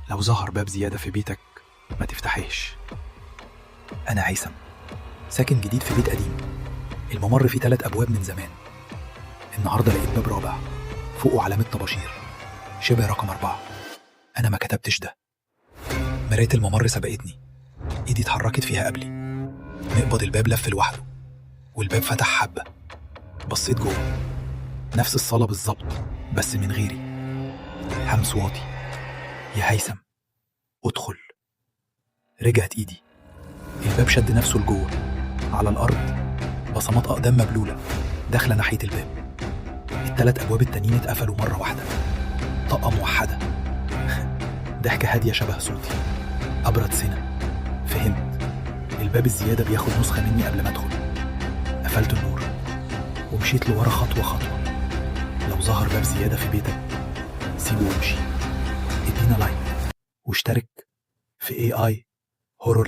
لو ظهر باب زيادة في بيتك ما تفتحيش. أنا هيثم، ساكن جديد في بيت قديم، الممر فيه 3 أبواب من زمان. النهاردة لقيت باب رابع فوقه علامة طباشير شبه رقم 4. أنا ما كتبتش ده. مراية الممر سبقتني، إيدي اتحركت فيها قبلي. مقبض الباب لف لوحده والباب فتح حبة. بصيت جوه، نفس الصالة بالظبط بس من غيري. همس واطي: يا هيثم ادخل. رجعت إيدي، الباب شد نفسه لجوه. على الأرض بصمات أقدام مبلولة داخلة ناحية الباب. ال3 أبواب التانيين اتقفلوا مرة واحدة، طاقة موحدة. ضحكة هادية شبه صوتي، أبرد سنة. فهمت، الباب الزيادة بياخد نسخة مني قبل ما أدخل. قفلت النور ومشيت لورا خطوة خطوة. لو ظهر باب زيادة في بيتك سيبه وامشي. ادينا لايك واشترك في AI هورور.